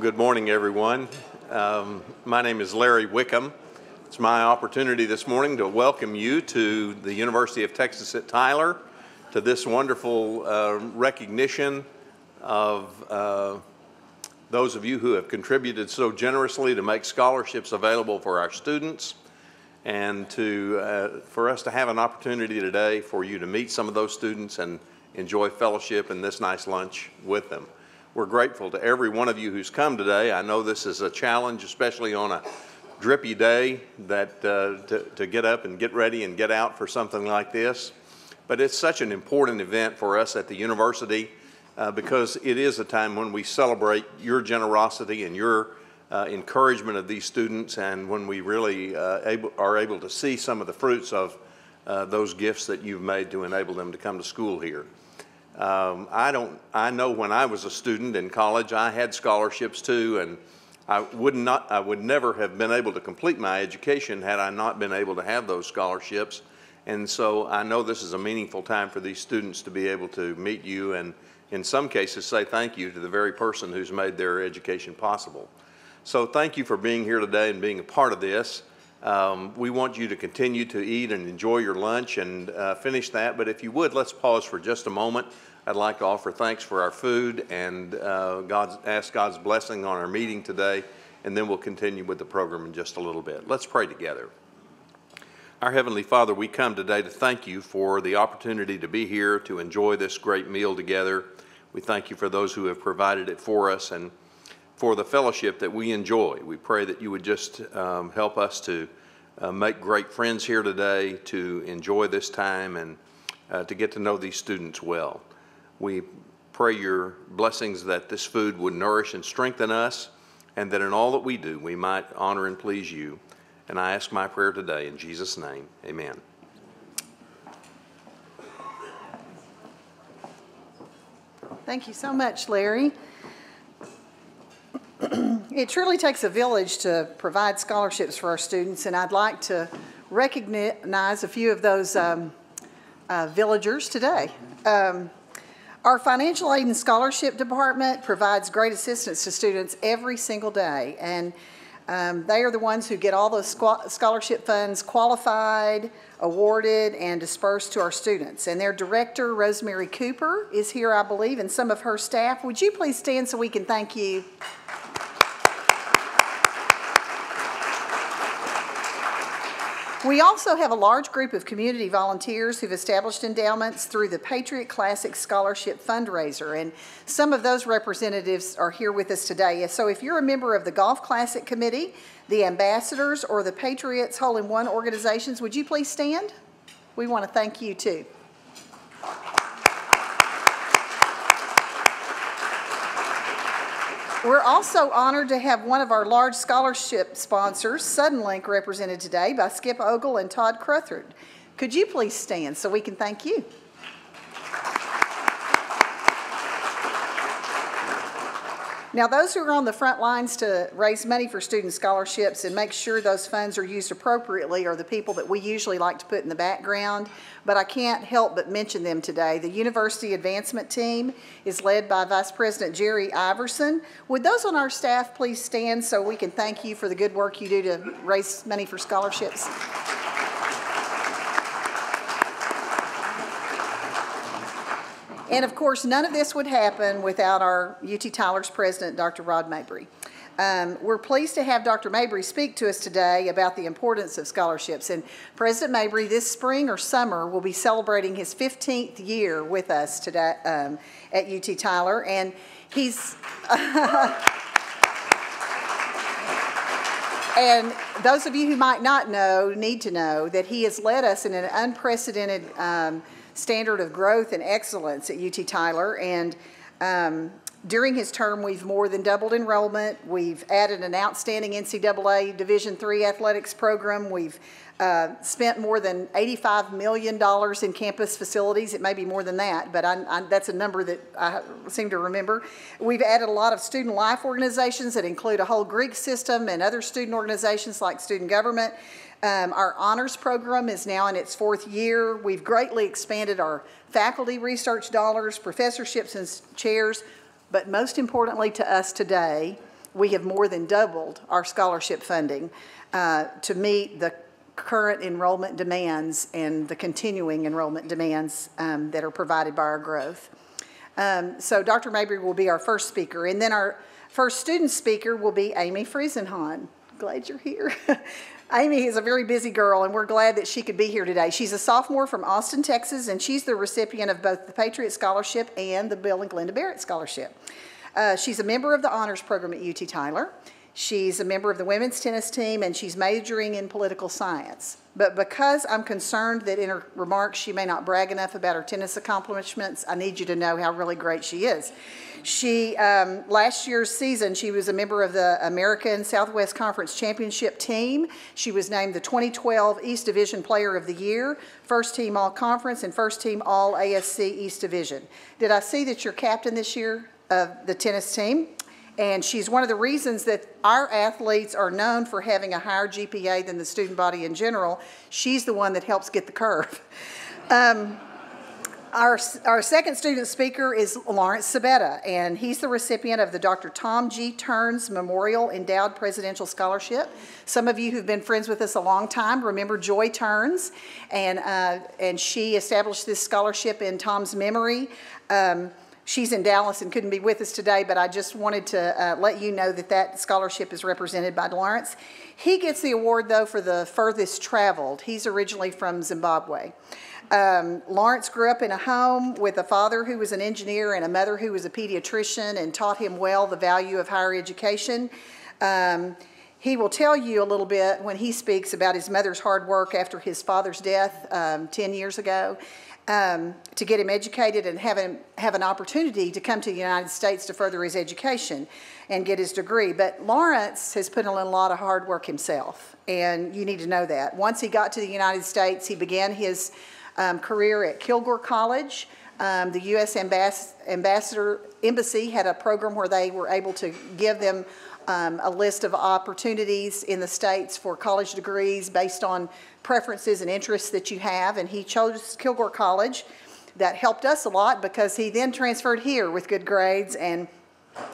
Good morning, everyone. My name is Larry Wickham. It's my opportunity this morning to welcome you to the University of Texas at Tyler, to this wonderful recognition of those of you who have contributed so generously to make scholarships available for our students, and for us to have an opportunity today for you to meet some of those students and enjoy fellowship and this nice lunch with them. We're grateful to every one of you who's come today. I know this is a challenge, especially on a drippy day, that to get up and get ready and get out for something like this. But it's such an important event for us at the university because it is a time when we celebrate your generosity and your encouragement of these students, and when we really are able to see some of the fruits of those gifts that you've made to enable them to come to school here. I know when I was a student in college, I had scholarships too, and I would never have been able to complete my education had I not been able to have those scholarships. And so I know this is a meaningful time for these students to be able to meet you and in some cases say thank you to the very person who's made their education possible. So thank you for being here today and being a part of this. We want you to continue to eat and enjoy your lunch and finish that, but if you would, let's pause for just a moment. I'd like to offer thanks for our food and ask God's blessing on our meeting today, and then we'll continue with the program in just a little bit. Let's pray together. Our Heavenly Father, we come today to thank you for the opportunity to be here to enjoy this great meal together. We thank you for those who have provided it for us and for the fellowship that we enjoy. We pray that you would just help us to make great friends here today, to enjoy this time, and to get to know these students well. We pray your blessings that this food would nourish and strengthen us, and that in all that we do, we might honor and please you. And I ask my prayer today in Jesus' name, amen. Thank you so much, Larry. It truly takes a village to provide scholarships for our students, and I'd like to recognize a few of those villagers today. Our financial aid and scholarship department provides great assistance to students every single day, and they are the ones who get all those scholarship funds qualified, awarded, and dispersed to our students. And their director, Rosemary Cooper, is here, I believe, and some of her staff. Would you please stand so we can thank you? We also have a large group of community volunteers who've established endowments through the Patriot Classic Scholarship Fundraiser, and some of those representatives are here with us today. So if you're a member of the Golf Classic Committee, the Ambassadors, or the Patriots Hole-in-One organizations, would you please stand? We want to thank you too. We're also honored to have one of our large scholarship sponsors, Suddenlink, represented today by Skip Ogle and Todd Crutherd. Could you please stand so we can thank you? Now, those who are on the front lines to raise money for student scholarships and make sure those funds are used appropriately are the people that we usually like to put in the background, but I can't help but mention them today. The University Advancement Team is led by Vice President Jerry Iverson. Would those on our staff please stand so we can thank you for the good work you do to raise money for scholarships? And of course, none of this would happen without our UT Tyler's president, Dr. Rod Mabry. We're pleased to have Dr. Mabry speak to us today about the importance of scholarships. And President Mabry, this spring or summer, will be celebrating his 15th year with us today at UT Tyler. And he's... And those of you who might not know need to know that he has led us in an unprecedented standard of growth and excellence at UT Tyler, and during his term we've more than doubled enrollment. We've added an outstanding NCAA Division III athletics program. We've spent more than $85 million in campus facilities. It may be more than that, but that's a number that I seem to remember. We've added a lot of student life organizations that include a whole Greek system and other student organizations like student government. Our honors program is now in its 4th year. We've greatly expanded our faculty research dollars, professorships, and chairs. But most importantly to us today, we have more than doubled our scholarship funding to meet the current enrollment demands and the continuing enrollment demands that are provided by our growth. So Dr. Mabry will be our first speaker, and then our first student speaker will be Amy Friesenhahn. Glad you're here. Amy is a very busy girl, and we're glad that she could be here today. She's a sophomore from Austin, Texas, and she's the recipient of both the Patriot Scholarship and the Bill and Glenda Barrett Scholarship. She's a member of the honors program at UT Tyler. She's a member of the women's tennis team, and she's majoring in political science. But because I'm concerned that in her remarks she may not brag enough about her tennis accomplishments, I need you to know how really great she is. She, last year's season, she was a member of the American Southwest Conference Championship team. She was named the 2012 East Division Player of the Year, first team All-Conference, and first team All-ASC East Division. Did I see that you're captain this year of the tennis team? And she's one of the reasons that our athletes are known for having a higher GPA than the student body in general. She's the one that helps get the curve. Our second student speaker is Lawrence Sabetta, and he's the recipient of the Dr. Tom G. Turns Memorial Endowed Presidential Scholarship. Some of you who've been friends with us a long time remember Joy Turns, and she established this scholarship in Tom's memory. She's in Dallas and couldn't be with us today, but I just wanted to let you know that that scholarship is represented by Lawrence. He gets the award, though, for the furthest traveled. He's originally from Zimbabwe. Lawrence grew up in a home with a father who was an engineer and a mother who was a pediatrician and taught him well the value of higher education. He will tell you a little bit when he speaks about his mother's hard work after his father's death 10 years ago. To get him educated and have an opportunity to come to the United States to further his education and get his degree. But Lawrence has put in a lot of hard work himself, and you need to know that. Once he got to the United States, he began his career at Kilgore College. The U.S. Embassy had a program where they were able to give them a list of opportunities in the States for college degrees based on preferences and interests that you have, and he chose Kilgore College. That helped us a lot because he then transferred here with good grades, and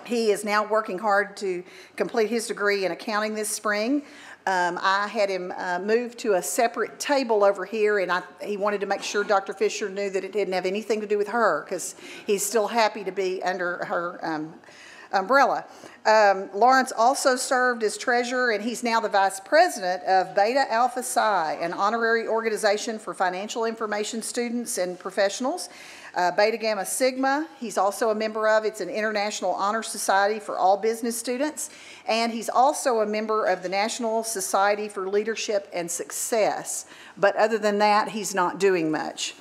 he is now working hard to complete his degree in accounting this spring. I had him move to a separate table over here, and he wanted to make sure Dr. Fisher knew that it didn't have anything to do with her, because he's still happy to be under her umbrella. Lawrence also served as treasurer, and he's now the vice president of Beta Alpha Psi, an honorary organization for financial information students and professionals. Beta Gamma Sigma, he's also a member of. It's an international honor society for all business students, and he's also a member of the National Society for Leadership and Success. But other than that, he's not doing much.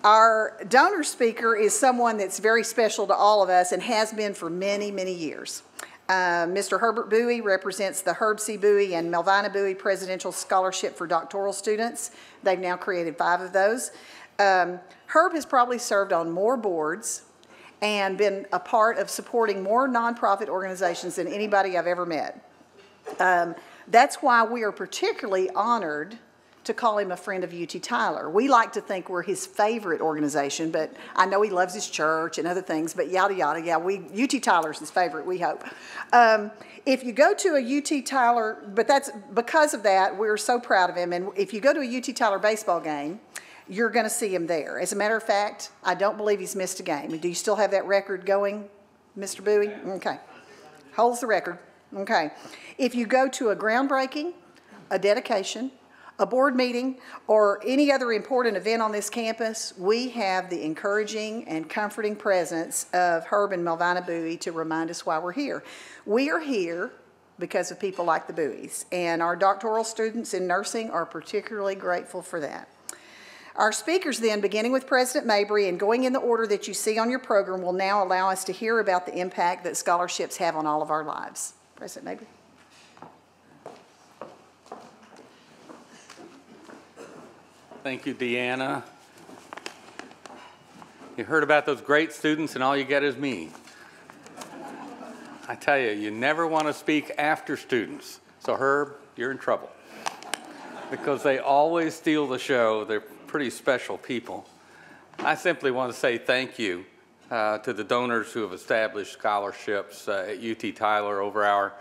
Our donor speaker is someone that's very special to all of us and has been for many, many years. Mr. Herbert Bowie represents the Herb C. Bowie and Melvina Bowie Presidential Scholarship for doctoral students. They've now created 5 of those. Herb has probably served on more boards and been a part of supporting more nonprofit organizations than anybody I've ever met. That's why we are particularly honored to call him a friend of UT Tyler. We like to think we're his favorite organization, but I know he loves his church and other things, but yada, yada, yeah, UT Tyler's his favorite, we hope. If you go to a UT Tyler, but that's because of that, we're so proud of him, and if you go to a UT Tyler baseball game, you're going to see him there. As a matter of fact, I don't believe he's missed a game. Do you still have that record going, Mr. Bowie? Okay. Holds the record. Okay. If you go to a groundbreaking, a dedication, a board meeting, or any other important event on this campus, we have the encouraging and comforting presence of Herb and Melvina Bowie to remind us why we're here. We are here because of people like the Bowies, and our doctoral students in nursing are particularly grateful for that. Our speakers then, beginning with President Mabry and going in the order that you see on your program, will now allow us to hear about the impact that scholarships have on all of our lives. President Mabry. Thank you, Deanna. You heard about those great students, and all you get is me. I tell you, you never want to speak after students. So Herb, you're in trouble, because they always steal the show. They're pretty special people. I simply want to say thank you to the donors who have established scholarships at UT Tyler over our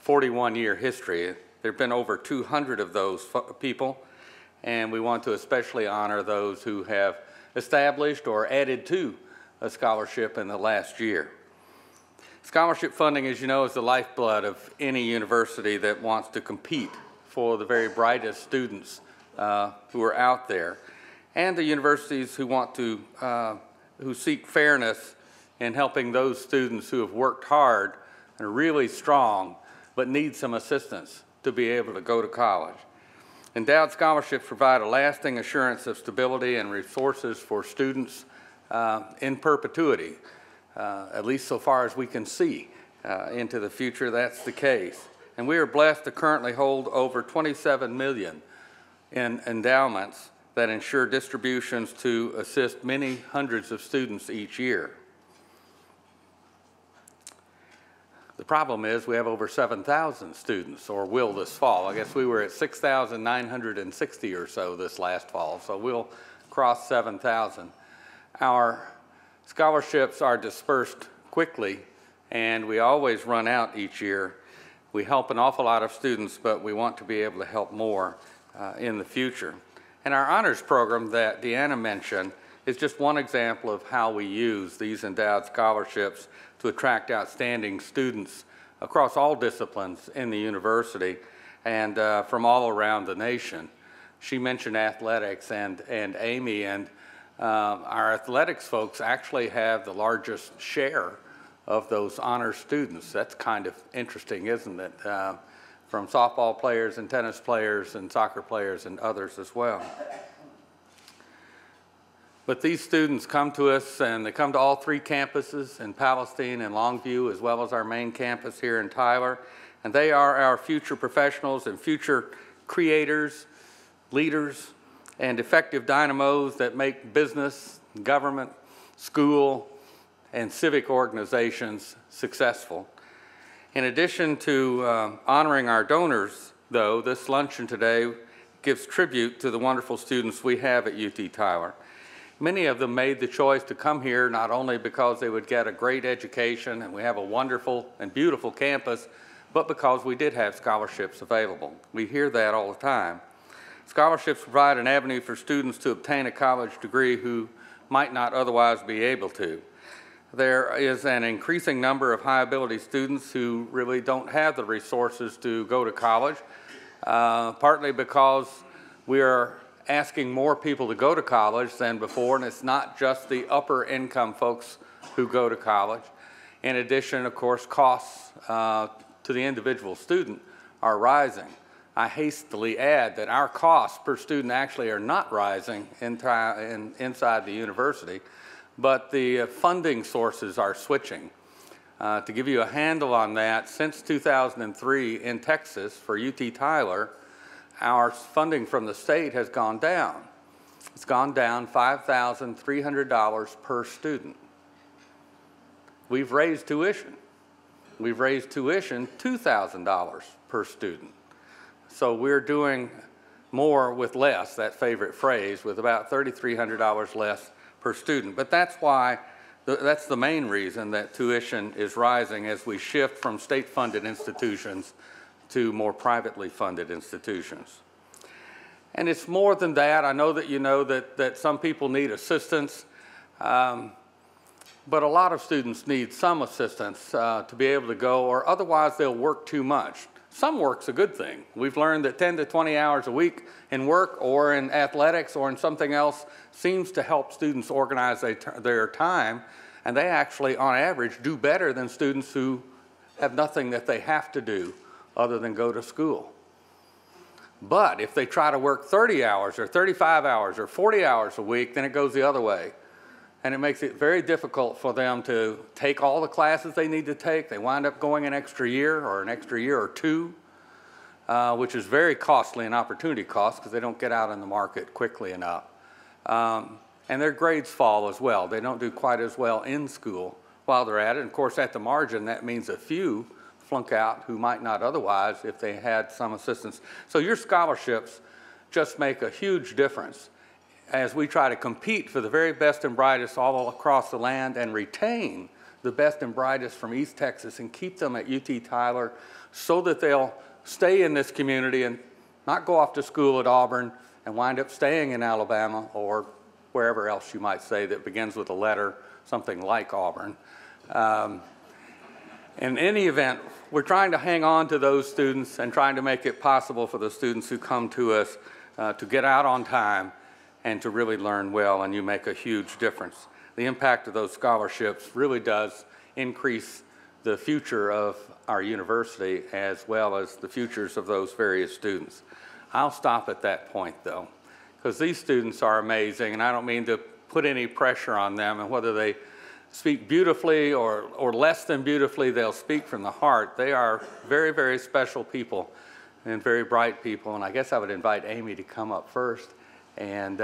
41-year history. There have been over 200 of those people, and we want to especially honor those who have established or added to a scholarship in the last year. Scholarship funding, as you know, is the lifeblood of any university that wants to compete for the very brightest students who are out there, and the universities who want to who seek fairness in helping those students who have worked hard and are really strong but need some assistance to be able to go to college. Endowed scholarships provide a lasting assurance of stability and resources for students in perpetuity, at least so far as we can see into the future. That's the case. And we are blessed to currently hold over 27 million in endowments that ensure distributions to assist many hundreds of students each year. The problem is we have over 7,000 students, or will this fall. I guess we were at 6,960 or so this last fall, so we'll cross 7,000. Our scholarships are dispersed quickly, and we always run out each year. We help an awful lot of students, but we want to be able to help more in the future. And our honors program that Deanna mentioned is just one example of how we use these endowed scholarships to attract outstanding students across all disciplines in the university and from all around the nation. She mentioned athletics, and Amy, and our athletics folks actually have the largest share of those honor students. That's kind of interesting, isn't it? From softball players and tennis players and soccer players and others as well. But these students come to us, and they come to all three campuses in Palestine and Longview, as well as our main campus here in Tyler. And they are our future professionals and future creators, leaders, and effective dynamos that make business, government, school, and civic organizations successful. In addition to honoring our donors, though, this luncheon today gives tribute to the wonderful students we have at UT Tyler. Many of them made the choice to come here not only because they would get a great education and we have a wonderful and beautiful campus, but because we did have scholarships available. We hear that all the time. Scholarships provide an avenue for students to obtain a college degree who might not otherwise be able to. There is an increasing number of high-ability students who really don't have the resources to go to college, partly because we are asking more people to go to college than before, and it's not just the upper-income folks who go to college. In addition, of course, costs to the individual student are rising. I hastily add that our costs per student actually are not rising inside the university, but the funding sources are switching. To give you a handle on that, since 2003 in Texas for UT Tyler, our funding from the state has gone down. It's gone down $5,300 per student. We've raised tuition. We've raised tuition $2,000 per student. So we're doing more with less, that favorite phrase, with about $3,300 less per student. But that's why, that's the main reason that tuition is rising as we shift from state-funded institutions to more privately funded institutions. And it's more than that. I know that you know that some people need assistance, but a lot of students need some assistance to be able to go, or otherwise they'll work too much. Some work's a good thing. We've learned that 10 to 20 hours a week in work or in athletics or in something else seems to help students organize their time, and they actually, on average, do better than students who have nothing that they have to do other than go to school. But if they try to work 30 hours or 35 hours or 40 hours a week, then it goes the other way. And it makes it very difficult for them to take all the classes they need to take. They wind up going an extra year or two, which is very costly in opportunity cost because they don't get out in the market quickly enough. And their grades fall as well. They don't do quite as well in school while they're at it. And of course, at the margin, that means a few flunk out who might not otherwise if they had some assistance. So your scholarships just make a huge difference as we try to compete for the very best and brightest all across the land and retain the best and brightest from East Texas and keep them at UT Tyler so that they'll stay in this community and not go off to school at Auburn and wind up staying in Alabama or wherever else you might say that begins with a letter, something like Auburn. In any event, we're trying to hang on to those students and trying to make it possible for the students who come to us to get out on time and to really learn well, and you make a huge difference. The impact of those scholarships really does increase the future of our university as well as the futures of those various students. I'll stop at that point though, because these students are amazing, and I don't mean to put any pressure on them, and whether they speak beautifully or less than beautifully, they'll speak from the heart. They are very, very special people and very bright people, and I guess I would invite Amy to come up first and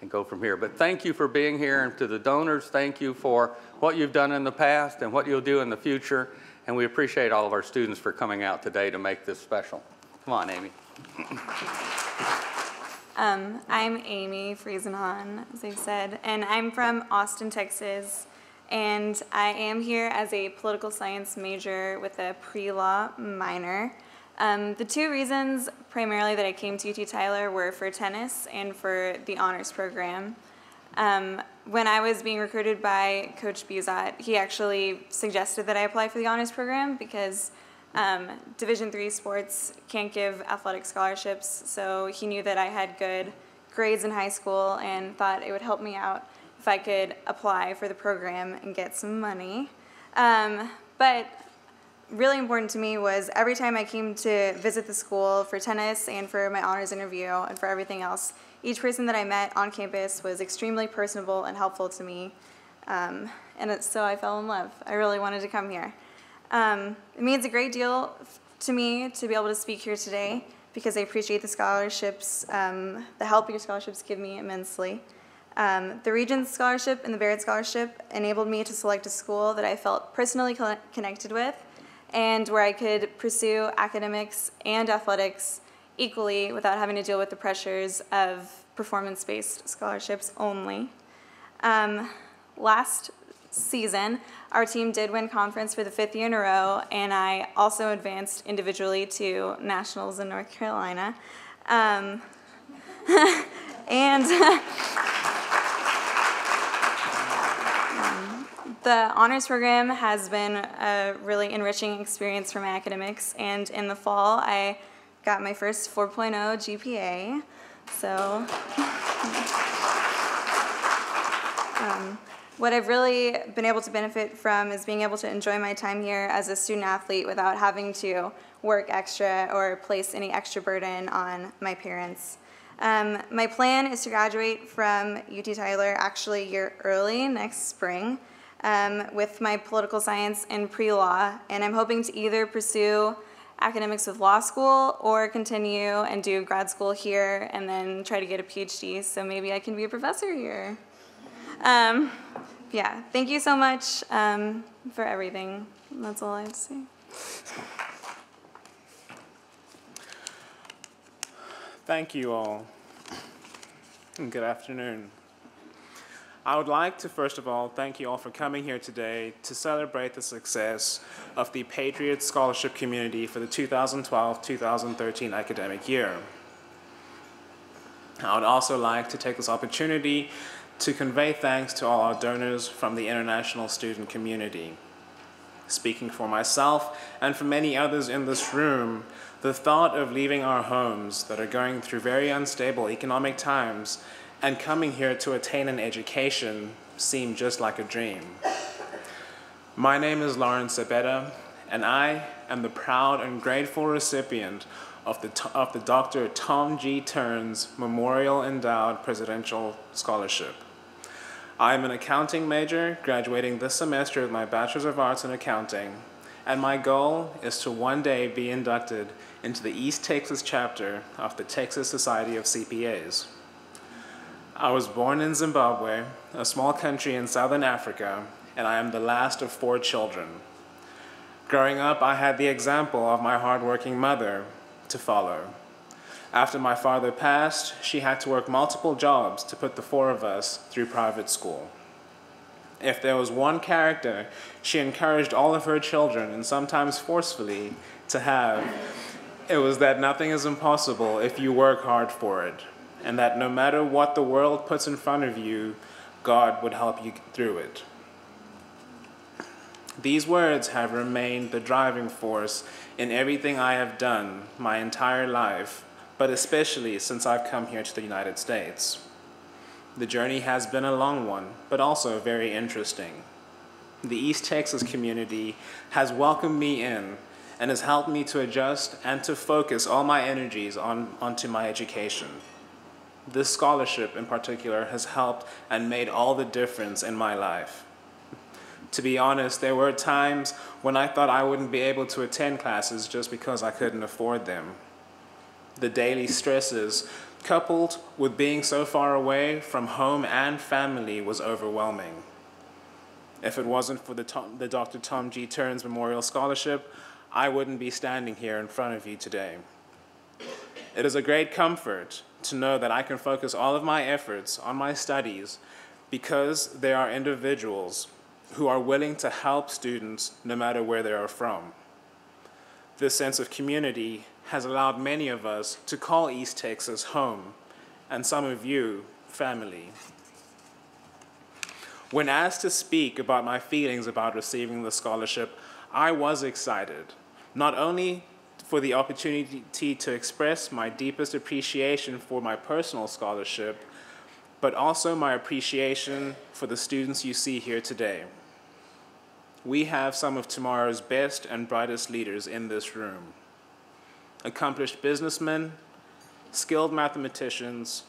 go from here. But thank you for being here, and to the donors, thank you for what you've done in the past and what you'll do in the future, and we appreciate all of our students for coming out today to make this special. Come on, Amy. I'm Amy Friesenhahn, as I said, and I'm from Austin, Texas, and I am here as a political science major with a pre-law minor. The two reasons primarily that I came to UT Tyler were for tennis and for the honors program. When I was being recruited by Coach Buzat, he actually suggested that I apply for the honors program because Division III sports can't give athletic scholarships, so he knew that I had good grades in high school and thought it would help me out if I could apply for the program and get some money. But really important to me was every time I came to visit the school for tennis and for my honors interview and for everything else, each person that I met on campus was extremely personable and helpful to me, so I fell in love. I really wanted to come here. It means a great deal to me to be able to speak here today because I appreciate the scholarships, the help your scholarships give me immensely. The Regents Scholarship and the Barrett Scholarship enabled me to select a school that I felt personally connected with and where I could pursue academics and athletics equally without having to deal with the pressures of performance-based scholarships only. Last season, our team did win conference for the 5th year in a row, and I also advanced individually to nationals in North Carolina. The honors program has been a really enriching experience for my academics, and in the fall I got my first 4.0 GPA. So what I've really been able to benefit from is being able to enjoy my time here as a student athlete without having to work extra or place any extra burden on my parents. My plan is to graduate from UT Tyler actually a year early next spring with my political science and pre-law, and I'm hoping to either pursue academics with law school or continue and do grad school here and then try to get a PhD, so maybe I can be a professor here. Yeah, thank you so much for everything. That's all I have to say. Thank you all, and good afternoon. I would like to first of all thank you all for coming here today to celebrate the success of the Patriot Scholarship Community for the 2012-2013 academic year. I would also like to take this opportunity to convey thanks to all our donors from the international student community. Speaking for myself and for many others in this room, the thought of leaving our homes that are going through very unstable economic times and coming here to attain an education seemed just like a dream. My name is Lawrence Abeda, and I am the proud and grateful recipient of the Dr. Tom G. Turns Memorial Endowed Presidential Scholarship. I am an accounting major, graduating this semester with my Bachelor's of Arts in Accounting, and my goal is to one day be inducted into the East Texas chapter of the Texas Society of CPAs. I was born in Zimbabwe, a small country in Southern Africa, and I am the last of 4 children. Growing up, I had the example of my hardworking mother to follow. After my father passed, she had to work multiple jobs to put the four of us through private school. If there was one character she encouraged all of her children, and sometimes forcefully, to have, it was that nothing is impossible if you work hard for it, and that no matter what the world puts in front of you, God would help you through it. These words have remained the driving force in everything I have done my entire life, but especially since I've come here to the United States. The journey has been a long one, but also very interesting. The East Texas community has welcomed me in and has helped me to adjust and to focus all my energies onto my education. This scholarship in particular has helped and made all the difference in my life. To be honest, there were times when I thought I wouldn't be able to attend classes just because I couldn't afford them. The daily stresses, coupled with being so far away from home and family, was overwhelming. If it wasn't for the Dr. Tom G. Turns Memorial Scholarship, I wouldn't be standing here in front of you today. It is a great comfort to know that I can focus all of my efforts on my studies because there are individuals who are willing to help students no matter where they are from. This sense of community has allowed many of us to call East Texas home, and some of you, family. When asked to speak about my feelings about receiving the scholarship, I was excited, not only for the opportunity to express my deepest appreciation for my personal scholarship, but also my appreciation for the students you see here today. We have some of tomorrow's best and brightest leaders in this room. Accomplished businessmen, skilled mathematicians,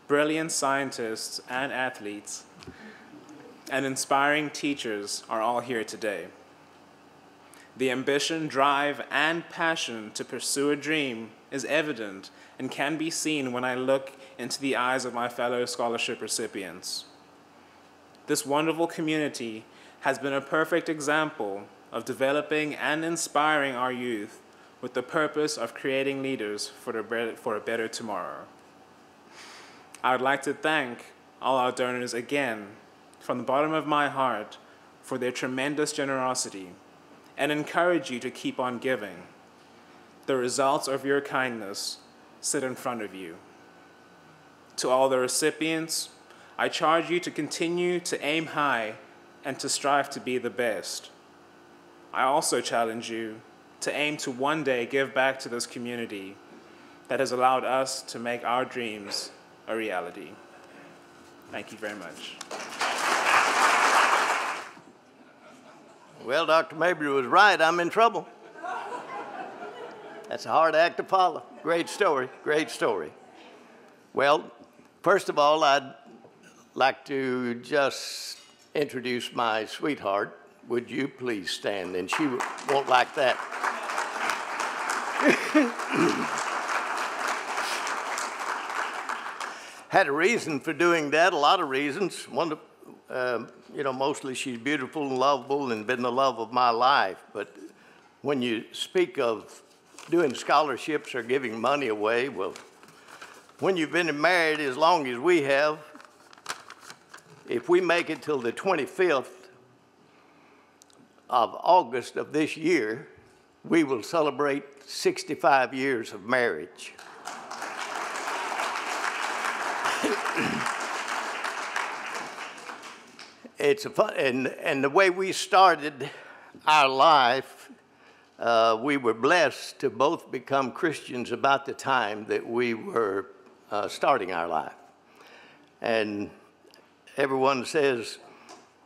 brilliant scientists and athletes, and inspiring teachers are all here today. The ambition, drive, and passion to pursue a dream is evident and can be seen when I look into the eyes of my fellow scholarship recipients. This wonderful community has been a perfect example of developing and inspiring our youth with the purpose of creating leaders for a better tomorrow. I would like to thank all our donors again from the bottom of my heart for their tremendous generosity and encourage you to keep on giving. The results of your kindness sit in front of you. To all the recipients, I charge you to continue to aim high and to strive to be the best. I also challenge you to aim to one day give back to this community that has allowed us to make our dreams a reality. Thank you very much. Well, Dr. Mabry was right. I'm in trouble. That's a hard act to follow. Great story, great story. Well, first of all, I'd like to just introduce my sweetheart. Would you please stand? And she won't like that. Had a reason for doing that, a lot of reasons. One, mostly she's beautiful and lovable and been the love of my life. But when you speak of doing scholarships or giving money away, well, when you've been married as long as we have, if we make it till the 25th of August of this year, we will celebrate 65 years of marriage. It's a fun, and the way we started our life, we were blessed to both become Christians about the time that we were starting our life. And everyone says,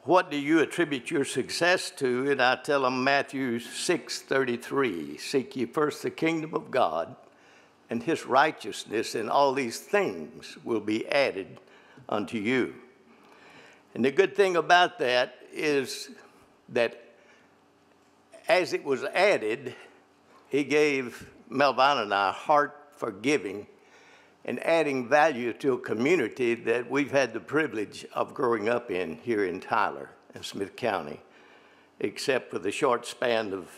what do you attribute your success to? And I tell them Matthew 6:33, seek ye first the kingdom of God and his righteousness, and all these things will be added unto you. And the good thing about that is that as it was added, he gave Melvina and I a heart for giving and adding value to a community that we've had the privilege of growing up in here in Tyler and Smith County, except for the short span of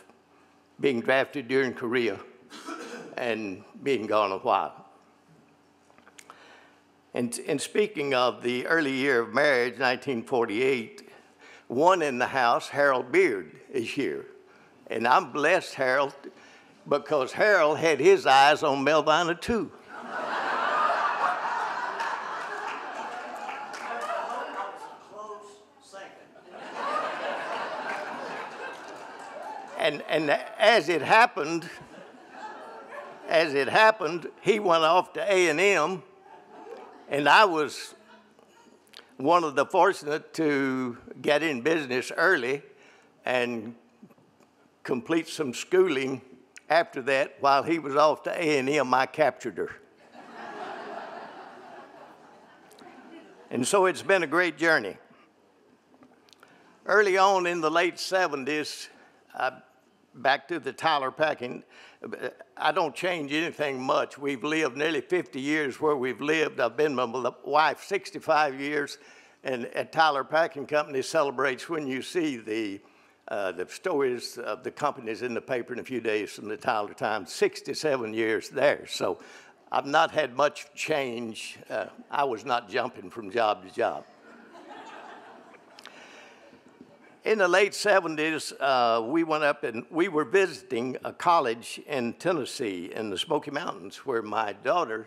being drafted during Korea and being gone a while. And speaking of the early year of marriage, 1948, one in the house, Harold Beard, is here. And I'm blessed, Harold, because Harold had his eyes on Melvina too. And as it happened, he went off to A&M, and I was one of the fortunate to get in business early and complete some schooling. After that, while he was off to A&M, I captured her. And so it's been a great journey. Early on in the late 70s, back to the Tyler Packing, I don't change anything much. We've lived nearly 50 years where we've lived. I've been with my wife 65 years, and at Tyler Packing Company celebrates when you see the stories of the companies in the paper in a few days from the Tyler Times, 67 years there. So I've not had much change. I was not jumping from job to job. In the late 70s, we went up and we were visiting a college in Tennessee in the Smoky Mountains where my daughter,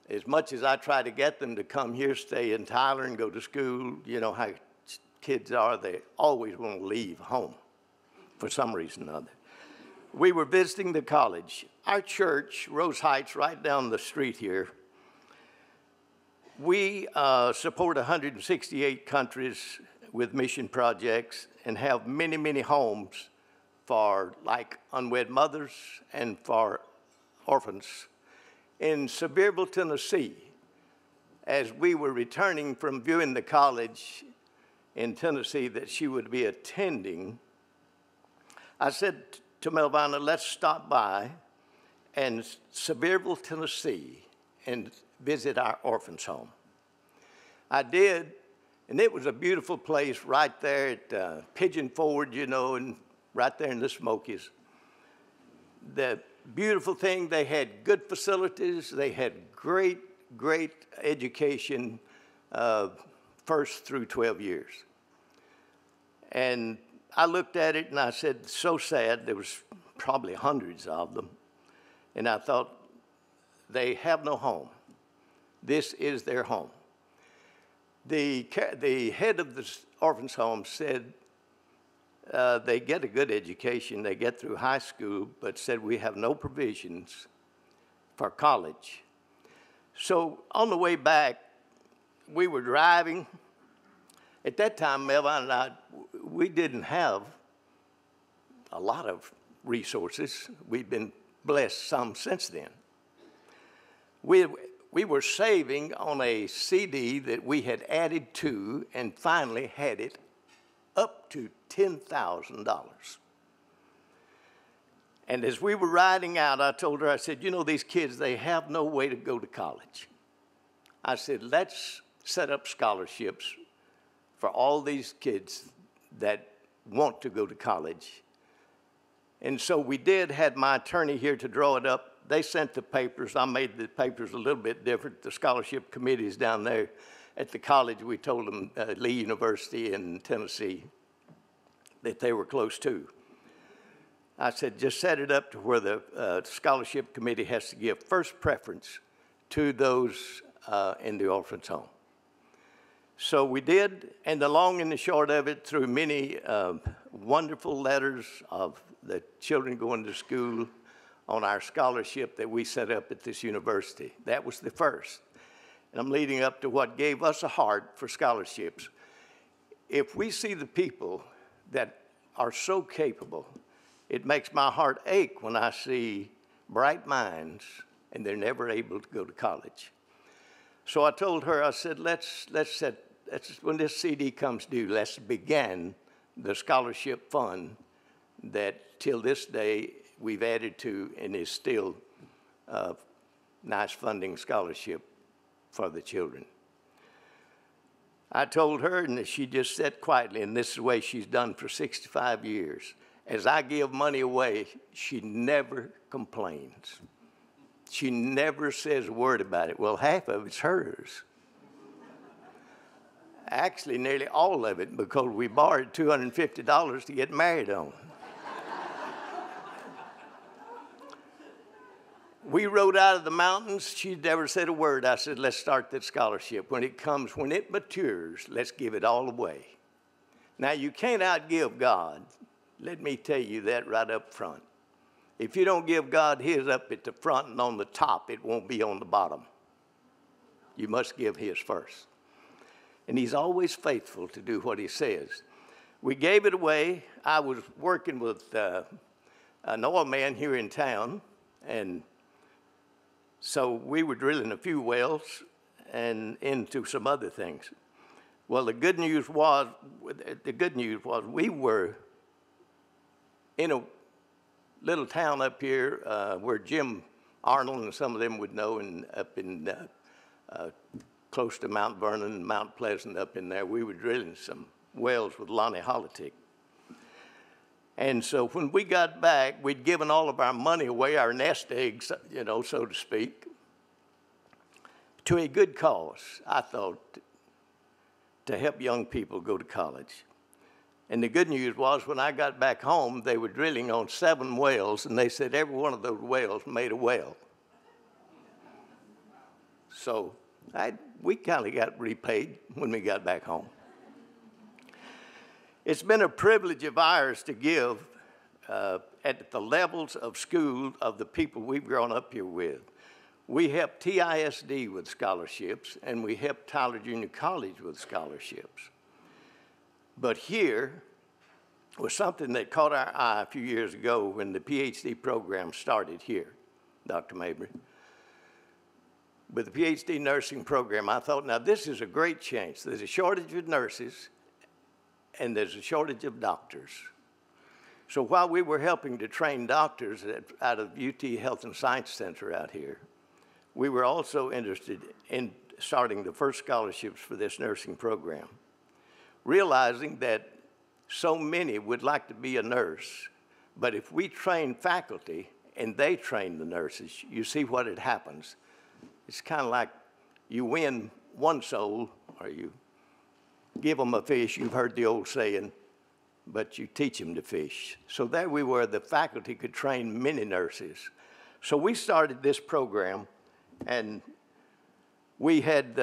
as much as I try to get them to come here, stay in Tyler and go to school, you know how kids are, they always want to leave home for some reason or other. We were visiting the college. Our church, Rose Heights, right down the street here, we support 168 countries with mission projects and have many, many homes for like unwed mothers and for orphans. In Sevierville, Tennessee, as we were returning from viewing the college in Tennessee that she would be attending, I said to Melvina, let's stop by in Sevierville, Tennessee and visit our orphans home. I did. And it was a beautiful place right there at Pigeon Forge, you know, and right there in the Smokies. The beautiful thing, they had good facilities. They had great, great education, first through 12 years. And I looked at it and I said, so sad. There was probably hundreds of them. And I thought, they have no home. This is their home. The head of the orphans' home said they get a good education, they get through high school, but said we have no provisions for college. So on the way back, we were driving. At that time, Melvin and I, we didn't have a lot of resources. We've been blessed some since then. We were saving on a CD that we had added to and finally had it up to $10,000. And as we were riding out, I told her, I said, you know, these kids, they have no way to go to college. I said, let's set up scholarships for all these kids that want to go to college. And so we did, had my attorney here to draw it up. They sent the papers. I made the papers a little bit different. The scholarship committees down there at the college, we told them, Lee University in Tennessee, that they were close to. I said, just set it up to where the scholarship committee has to give first preference to those in the orphans' home. So we did, and the long and the short of it, through many wonderful letters of the children going to school, on our scholarship that we set up at this university. That was the first. And I'm leading up to what gave us a heart for scholarships. If we see the people that are so capable, it makes my heart ache when I see bright minds and they're never able to go to college. So I told her, I said, let's when this CD comes due, let's begin the scholarship fund that till this day we've added to and is still a nice funding scholarship for the children. I told her, and she just sat quietly, and this is the way she's done for 65 years. As I give money away, she never complains. She never says a word about it. Well, half of it's hers. Actually, nearly all of it, because we borrowed $250 to get married on. We rode out of the mountains. She never said a word. I said, let's start that scholarship. When it matures, let's give it all away. Now, you can't outgive God. Let me tell you that right up front. If you don't give God his up at the front and on the top, it won't be on the bottom. You must give his first. And he's always faithful to do what he says. We gave it away. I was working with an oil man here in town, and so we were drilling a few wells and into some other things. Well, the good news was we were in a little town up here where Jim Arnold and some of them would know, and up in close to Mount Vernon and Mount Pleasant up in there. We were drilling some wells with Lonnie Hollitic. And so when we got back, we'd given all of our money away, our nest eggs, so to speak, to a good cause, I thought, to help young people go to college. And the good news was when I got back home, they were drilling on 7 wells, and they said every one of those wells made a well. So we kind of got repaid when we got back home. It's been a privilege of ours to give at the levels of school of the people we've grown up here with. We helped TISD with scholarships, and we helped Tyler Junior College with scholarships. But here was something that caught our eye a few years ago when the PhD program started here, Dr. Mabry. With the PhD nursing program, I thought, now this is a great chance. There's a shortage of nurses, and there's a shortage of doctors. So while we were helping to train doctors out of UT Health and Science Center out here, we were also interested in starting the first scholarships for this nursing program, realizing that so many would like to be a nurse, but if we train faculty and they train the nurses, you see what it happens. It's kind of like you win one soul, or you give them a fish, you've heard the old saying, but you teach them to fish. So there we were, the faculty could train many nurses. So we started this program, and we had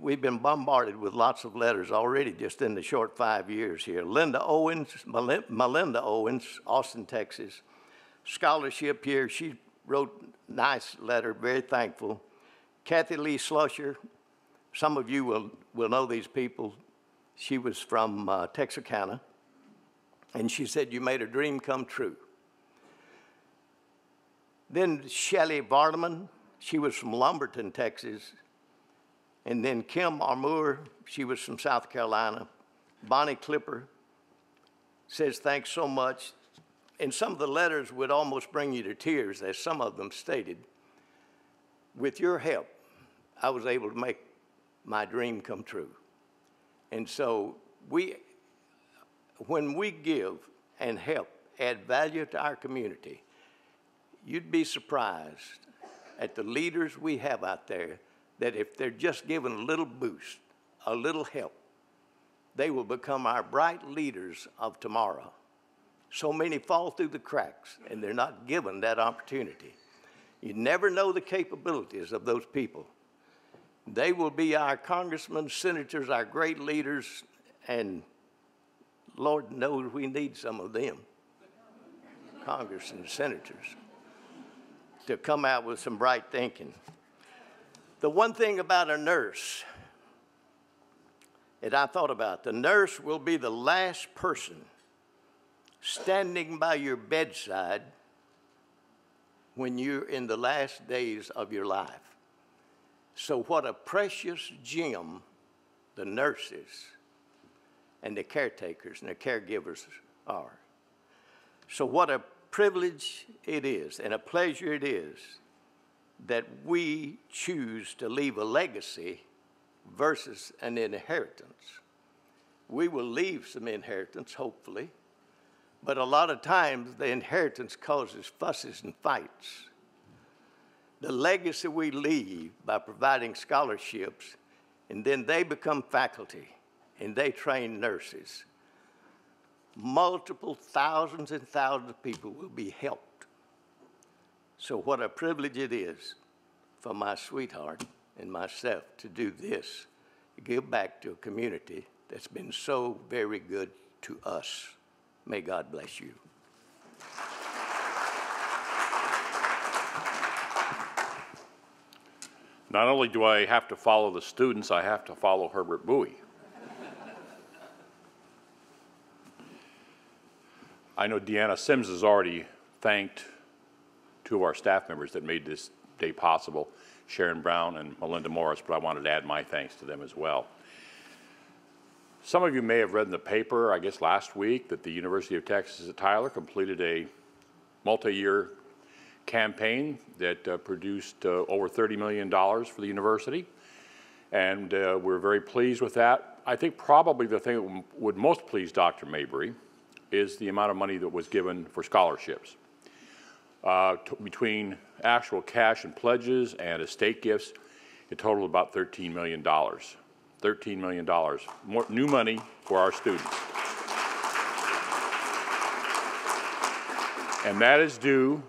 we've been bombarded with lots of letters already just in the short 5 years here. Melinda Owens, Austin, Texas, scholarship here. She wrote a nice letter, very thankful. Kathy Lee Slusher, some of you will know these people. She was from Texarkana, and she said, you made a dream come true. Then Shelley Vardaman, she was from Lumberton, Texas. And then Kim Armour, she was from South Carolina. Bonnie Clipper says, thanks so much. And some of the letters would almost bring you to tears, as some of them stated. With your help, I was able to make my dream come true. And so when we give and help, add value to our community, you'd be surprised at the leaders we have out there that if they're just given a little boost, a little help, they will become our bright leaders of tomorrow. So many fall through the cracks, and they're not given that opportunity. You never know the capabilities of those people. They will be our congressmen, senators, our great leaders, and Lord knows we need some of them, Congress and senators, to come out with some bright thinking. The one thing about a nurse that I thought about, the nurse will be the last person standing by your bedside when you're in the last days of your life. So what a precious gem the nurses and the caretakers and the caregivers are. So what a privilege it is and a pleasure it is that we choose to leave a legacy versus an inheritance. We will leave some inheritance, hopefully, but a lot of times the inheritance causes fusses and fights. the legacy we leave by providing scholarships, and then they become faculty and they train nurses, multiple thousands and thousands of people will be helped. So what a privilege it is for my sweetheart and myself to do this, to give back to a community that's been so very good to us. May God bless you. Not only do I have to follow the students, I have to follow Herbert Bowie. I know Deanna Sims has already thanked two of our staff members that made this day possible, Sharon Brown and Melinda Morris, but I wanted to add my thanks to them as well. Some of you may have read in the paper, I guess last week, that the University of Texas at Tyler completed a multi-year campaign that produced over $30 million for the university, and we're very pleased with that. I think probably the thing that would most please Dr. Mabry is the amount of money that was given for scholarships. Between actual cash and pledges and estate gifts, it totaled about $13 million. $13 million, more new money for our students. And that is due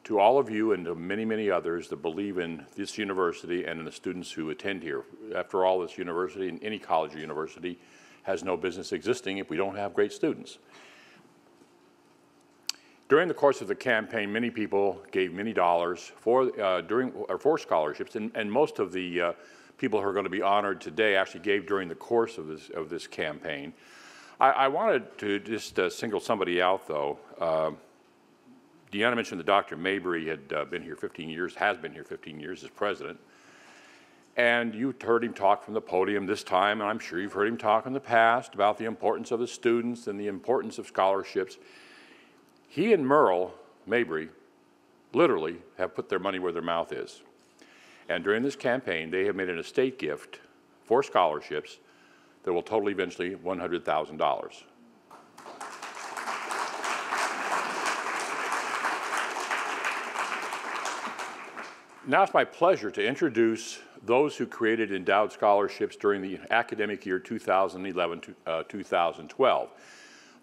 to all of you and to many, many others that believe in this university and in the students who attend here. After all, this university, and any college or university, has no business existing if we don't have great students. During the course of the campaign, many people gave many dollars for scholarships, and most of the people who are going to be honored today actually gave during the course of this campaign. I wanted to just single somebody out, though. Deanna mentioned that Dr. Mabry had been here 15 years, has been here 15 years as president. And you heard him talk from the podium this time, and I'm sure you've heard him talk in the past about the importance of the students and the importance of scholarships. He and Merle Mabry literally have put their money where their mouth is. And during this campaign, they have made an estate gift for scholarships that will total eventually $100,000. Now it's my pleasure to introduce those who created endowed scholarships during the academic year 2011-2012.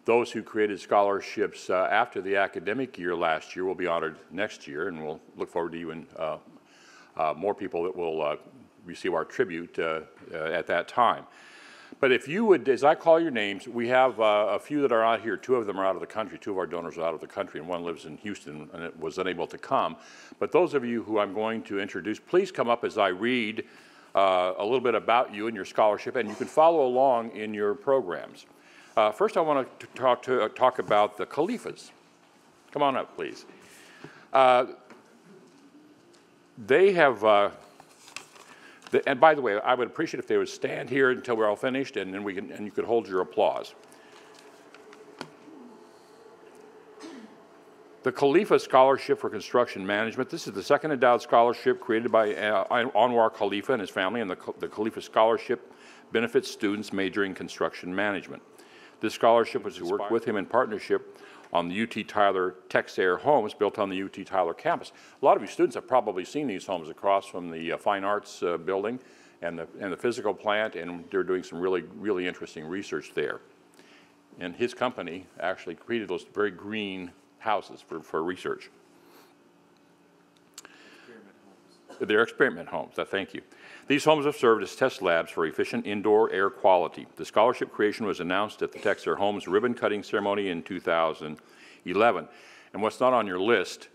Those who created scholarships after the academic year last year will be honored next year, and we'll look forward to even more people that will receive our tribute at that time. But if you would, as I call your names, we have a few that are out here. Two of them are out of the country. Two of our donors are out of the country, and one lives in Houston and was unable to come. But those of you who I'm going to introduce, please come up as I read a little bit about you and your scholarship, and you can follow along in your programs. First, I want to talk about the Khalifas. Come on up, please. They have, and by the way, I would appreciate if they would stand here until we're all finished, and then you could hold your applause. The Khalifa Scholarship for Construction Management. This is the second endowed scholarship created by Anwar Khalifa and his family, and the Khalifa Scholarship benefits students majoring in construction management. This scholarship was to work with him in partnership on the UT Tyler Texair homes built on the UT Tyler campus. A lot of you students have probably seen these homes across from the Fine Arts building and the physical plant, and they're doing some really, really interesting research there. And his company actually created those very green houses for research. They're experiment homes, thank you. These homes have served as test labs for efficient indoor air quality. The scholarship creation was announced at the Texair Homes ribbon cutting ceremony in 2011. And what's not on your list,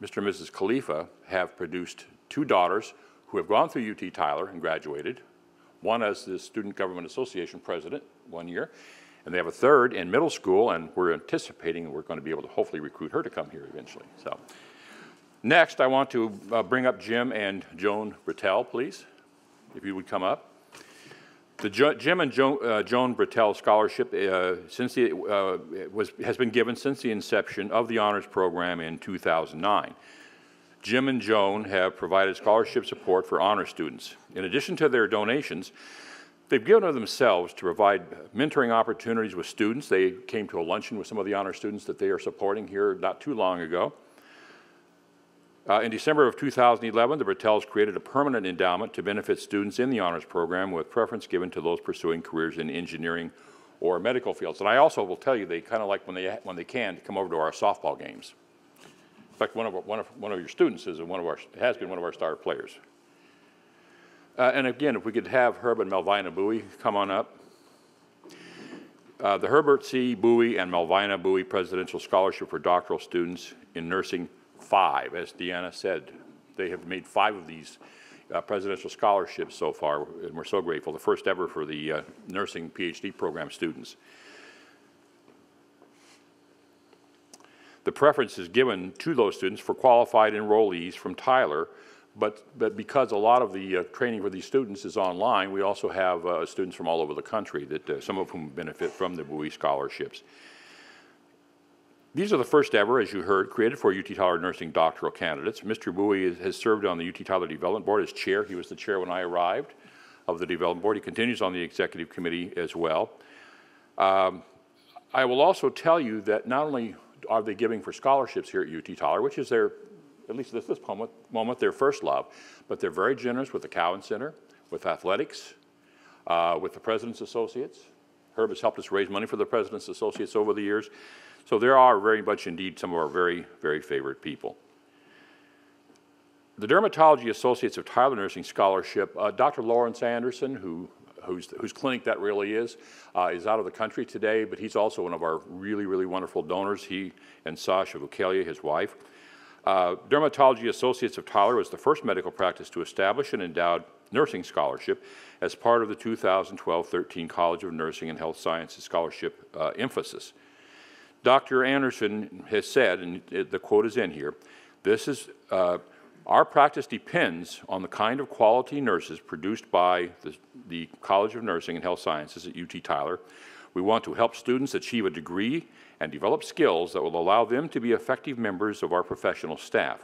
Mr. and Mrs. Khalifa have produced two daughters who have gone through UT Tyler and graduated, one as the Student Government Association president 1 year, and they have a third in middle school, and we're anticipating we're going to be able to hopefully recruit her to come here eventually. So. Next, I want to bring up Jim and Joan Britell, please, if you would come up. The Jim and Joan Britell Scholarship has been given since the inception of the honors program in 2009. Jim and Joan have provided scholarship support for honor students. In addition to their donations, they've given of themselves to provide mentoring opportunities with students. They came to a luncheon with some of the honor students that they are supporting here not too long ago. In December of 2011, the Bertels created a permanent endowment to benefit students in the honors program, with preference given to those pursuing careers in engineering or medical fields. And I also will tell you, they kind of like when they can come over to our softball games. In fact, one of your students has been one of our star players. And again, if we could have Herb and Melvina Bowie come on up. The Herbert C. Bowie and Melvina Bowie Presidential Scholarship for Doctoral Students in Nursing 5, as Deanna said. They have made 5 of these presidential scholarships so far, and we're so grateful. The first ever for the nursing PhD program students. The preference is given to those students for qualified enrollees from Tyler, but because a lot of the training for these students is online, we also have students from all over the country, that some of whom benefit from the Bowie scholarships. These are the first ever, as you heard, created for UT Tyler nursing doctoral candidates. Mr. Bowie has served on the UT Tyler Development Board as chair. He was the chair when I arrived of the Development Board. He continues on the executive committee as well. I will also tell you that not only are they giving for scholarships here at UT Tyler, which is their, at least at this moment, their first love, but they're very generous with the Cowan Center, with athletics, with the President's Associates. Herb has helped us raise money for the President's Associates over the years. So there are very much indeed some of our very, very favorite people. The Dermatology Associates of Tyler Nursing Scholarship, Dr. Lawrence Anderson, whose clinic that really is out of the country today, but he's also one of our really, really wonderful donors, he and Sasha Vukalia, his wife. Dermatology Associates of Tyler was the first medical practice to establish an endowed nursing scholarship as part of the 2012-13 College of Nursing and Health Sciences Scholarship emphasis. Dr. Anderson has said, and the quote is in here, this is, our practice depends on the kind of quality nurses produced by the College of Nursing and Health Sciences at UT Tyler. We want to help students achieve a degree and develop skills that will allow them to be effective members of our professional staff.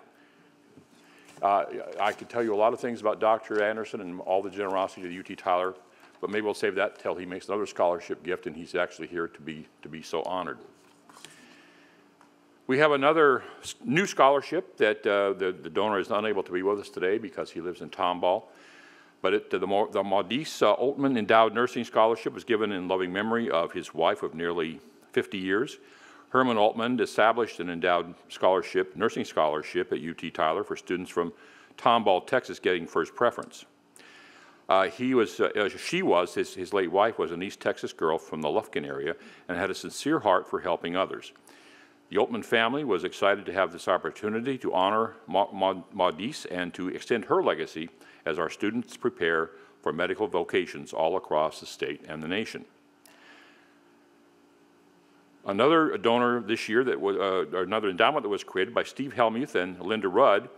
I could tell you a lot of things about Dr. Anderson and all the generosity of UT Tyler, but maybe we'll save that till he makes another scholarship gift, and he's actually here to be so honored. We have another new scholarship that the donor is unable to be with us today because he lives in Tomball. But the Maudis Altman Endowed Nursing Scholarship was given in loving memory of his wife of nearly 50 years. Herman Altman established an endowed scholarship, nursing scholarship at UT Tyler for students from Tomball, Texas, getting first preference. His late wife was an East Texas girl from the Lufkin area and had a sincere heart for helping others. The Altman family was excited to have this opportunity to honor Maudis and to extend her legacy as our students prepare for medical vocations all across the state and the nation. Another donor this year that was, another endowment that was created by Steve Helmuth and Linda Rudd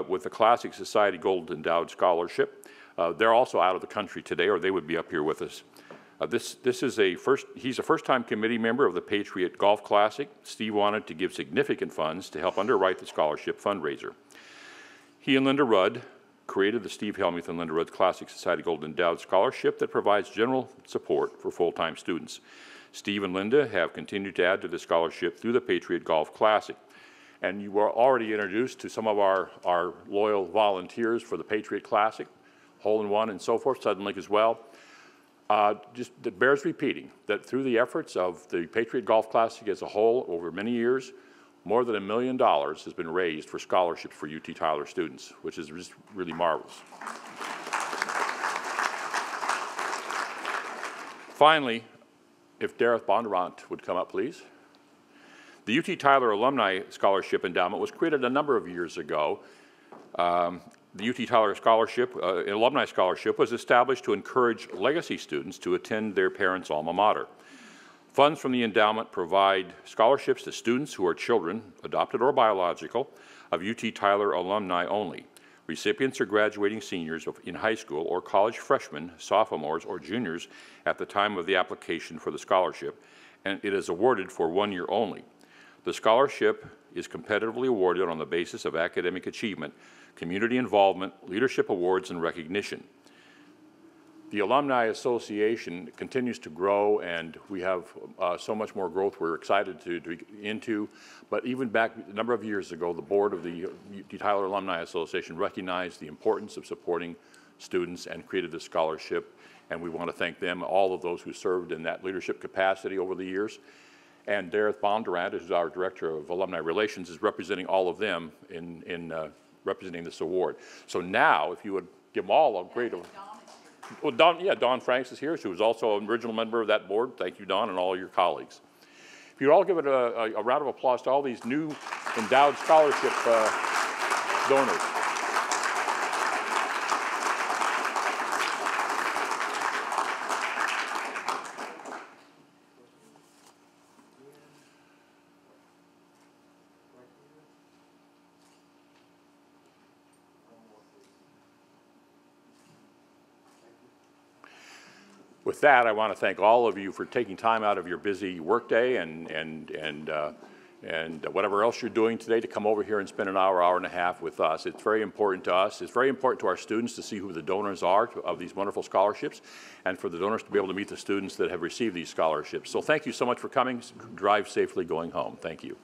with the Classic Society Gold Endowed Scholarship. They're also out of the country today, or they would be up here with us. He's a first-time committee member of the Patriot Golf Classic. Steve wanted to give significant funds to help underwrite the scholarship fundraiser. He and Linda Rudd created the Steve Helmuth and Linda Rudd Classic Society Gold Endowed Scholarship that provides general support for full-time students. Steve and Linda have continued to add to the scholarship through the Patriot Golf Classic. And you were already introduced to some of our loyal volunteers for the Patriot Classic, Hole in One and so forth, Suddenlink as well. Just it bears repeating that through the efforts of the Patriot Golf Classic as a whole over many years, more than $1 million has been raised for scholarships for UT Tyler students, which is just really marvelous. Finally, if Dareth Bondurant would come up, please. The UT Tyler Alumni Scholarship Endowment was created a number of years ago. The UT Tyler Scholarship, Alumni Scholarship, was established to encourage legacy students to attend their parents' alma mater. Funds from the endowment provide scholarships to students who are children, adopted or biological, of UT Tyler alumni only. Recipients are graduating seniors in high school or college freshmen, sophomores, or juniors at the time of the application for the scholarship, and it is awarded for 1 year only. The scholarship is competitively awarded on the basis of academic achievement, community involvement, leadership awards, and recognition. The Alumni Association continues to grow, and we have so much more growth we're excited to get into. But even back a number of years ago, the board of the UT Tyler Alumni Association recognized the importance of supporting students and created this scholarship. And we want to thank them, all of those who served in that leadership capacity over the years. And Dareth Bondurant, who's our Director of Alumni Relations, is representing all of them in representing this award. So now, if you would give them all a great... Well, Dawn Franks is here. She was also an original member of that board. Thank you, Dawn, and all your colleagues. If you'd all give it a round of applause to all these new endowed scholarship donors. With that, I want to thank all of you for taking time out of your busy workday and whatever else you're doing today to come over here and spend an hour, hour and a half with us. It's very important to us. It's very important to our students to see who the donors are of these wonderful scholarships, and for the donors to be able to meet the students that have received these scholarships. So thank you so much for coming. Drive safely going home. Thank you.